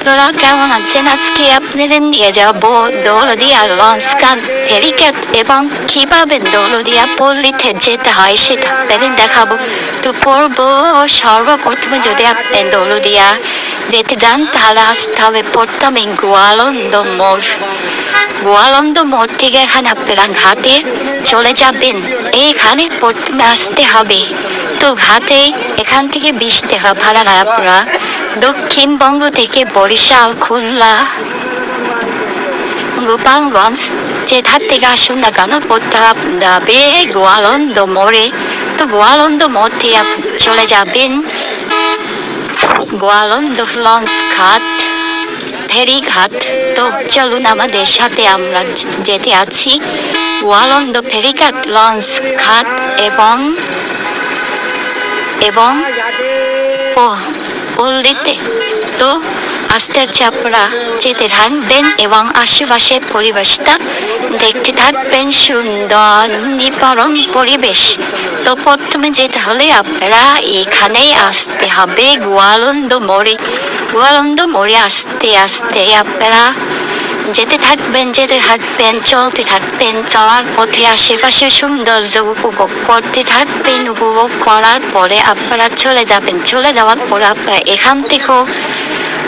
বন্ধুরা কেমন আছেন? আজকে আপনাদের নিয়ে যাব দৌলতদিয়া লঞ্চ ঘাট ফেরিঘাট এবং কিভাবে দৌলতদিয়া পল্লীতে যেতে হয় সেটা আপনাদের দেখাবো। তো সর্বপ্রথমে যদি আপনি দৌলতদিয়া যেতে যান তাহলে আসতে হবে প্রথমে গোয়ালন্দ মোড় থেকে এখানে আপনারা ঘাটে চলে যাবেন। এইখানে প্রথমে আসতে হবে। তো ঘাটে এখান থেকে 20 টাকা ভাড়া নেয়। আপনারা দক্ষিণবঙ্গ থেকে বরিশাল, খুলনা, গোপালগঞ্জ যেটা থেকে আসুন না কেন পড়তে হবে গোয়ালন্দ মোড়ে। তো গোয়ালন্দ মোড় থেকে চলে যাবেন গোয়ালন্দ লঞ্চ ঘাট ফেরিঘাট। তো চলুন আমাদের সাথে, আমরা যেতে আছি গোয়ালন্দ ফেরিঘাট লঞ্চ ঘাট এবং পল্লীতে। তো আস্তে আস্তে আপনারা যেতে থাকবেন এবং আশেপাশের পরিবেশটা দেখতে থাকবেন, সুন্দর নিপরণ পরিবেশ। তো প্রথমে যেতে হলে আপনারা এখানেই আসতে হবে গোয়ালন্দ মোড়ে আস্তে আস্তে আপনারা যেতে থাকবেন চলতে থাকবেন। চলার পথে আশেপাশের সৌন্দর্য উপভোগ করতে থাকবেন। উপভোগ করার পরে আপনারা চলে যাওয়ার পরে আপনারা এখান থেকেও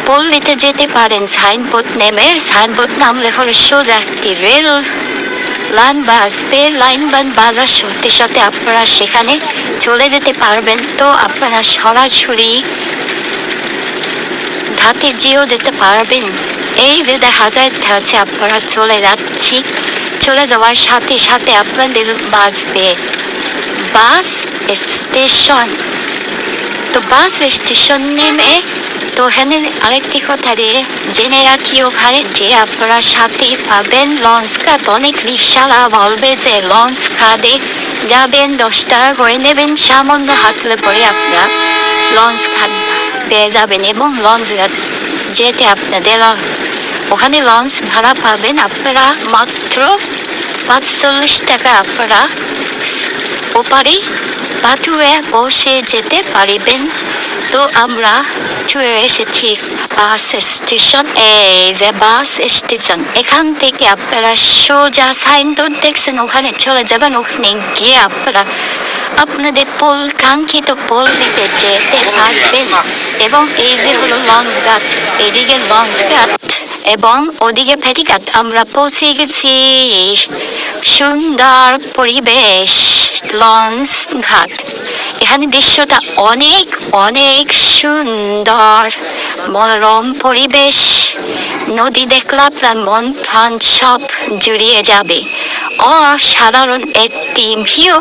পল্লীতে যেতে পারেন। সাইনবোর্ড নামলে হলে সোজা একটি রেল লাইন বাজার সাথে সাথে আপনারা সেখানে চলে যেতে পারবেন। তো আপনারা সরাসরি ঘাটে যেও যেতে পারবেন। এই যে দেখা যাচ্ছে আপনারা চলে যাওয়ার সাথে সাথে আপনাদের বাসবে বাস স্টেশন। তো বাস স্টেশন নেমে তো এখানে আরেকটি কথা জেনে রাখি, ওখানে যে আপনারা সাথে পাবেন লঞ্চ ঘাট। অনেক রিক্সাওয়ালা বলবে যে লঞ্চ ঘাটে যাবেন 10 টাকা করে নেবেন, সামান্য হাঁটলে পরে আপনারা লঞ্চ ঘাট পেয়ে যাবেন। এবং লঞ্চ ঘাট যেতে আপনাদের ওখানে লঞ্চ ভাড়া পাবেন আপনারা মাত্র 45 টাকা। আপনারা ওপারে বাটুয়ে বসে যেতে পারবেন। তো আমরা চলে এসেছি বাস স্টেশন। এই যে বাস স্টেশন, এখান থেকে আপনারা সোজা সাইনবোর্ড দেখছেন ওখানে চলে যাবেন। ওখানে গিয়ে আপনারা আপনাদের কাঙ্ক্ষিত পল্লীতে যেতে পারবেন। এবং এই যে হলো লঞ্চ ঘাট, এদিকে লঞ্চ ঘাট এবং ওদিকে ফেরিঘাট। আমরা পৌঁছে গেছি সুন্দর পরিবেশ লঞ্চ ঘাট। এখানে দৃশ্যটা অনেক অনেক সুন্দর, মনোরম পরিবেশ। নদী দেখলে আপনার মন প্রাণ সব জুড়িয়ে যাবে। অসাধারণ একটি ভিউ।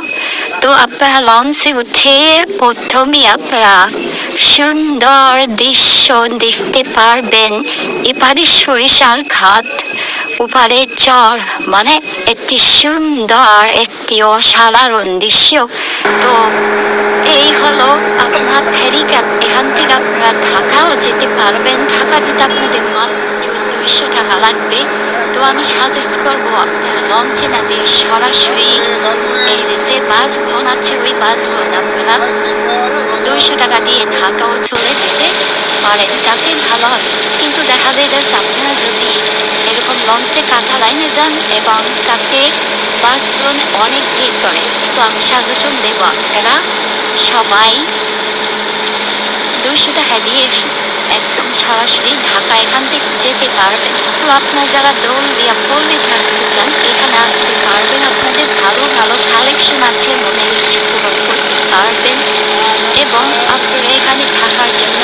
তো আপনারা লঞ্চে উঠে প্রথমে আপনারা সুন্দর দৃশ্য দেখতে পারবেন। এপারে সরিষার ঘাট, ওপারে চর, মানে একটি সুন্দর একটি অসাধারণ দৃশ্য। তো এই হলো আপনার ফেরিঘাট। এখান থেকে আপনারা ঢাকাও যেতে পারবেন। ঢাকা যেতে আপনাদের মাত্র 200 টাকা লাগবে। তো আমি সাজেস্ট করবো আপনারা লঞ্চে না দিয়ে সরাসরি এই যে বাসগুলো আছে ওই বাসগুলো আপনারা 200 টাকা দিয়ে ঢাকাও চলে যেতে পারেন, তাতে ভালো হবে। কিন্তু দেখা যাচ্ছে আপনারা যদি এরকম লঞ্চে কাঁথা লাইনে যান এবং তাতে বাসগুলো অনেক ভিড় করে। তো আমি সাজেশন দেবো আপনারা সবাই 200 টাকা দিয়ে একদম সরাসরি ঢাকা এখান থেকে যেতে পারবেন। তো আপনারা যারা দৌলতদিয়া পল্লীতে আসতে চান এখানে আসতে পারবেন। আপনাদের ভালো ভালো কালেকশন আছে, মনের ইচ্ছে পূরণ করতে পারবেন। এবং আপনারা এখানে থাকার জন্য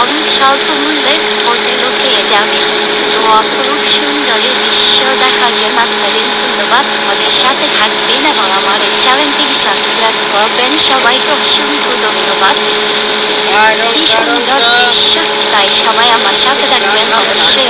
অনেক স্বল্প মূল্যে হোটেলও পেয়ে যাবেন। তো অপরূপ সুন্দরী দৃশ্য দেখার জন্য আপনাদের ধন্যবাদ। আমাদের সাথে থাকবেন এবং আমার এই চ্যানেলটিকে সাবস্ক্রাইব করবেন। সবাইকে অসংখ্য ধন্যবাদ। কি সুন্দর দৃশ্য, তাই সবাই আমার সাথে থাকবেন অবশ্যই।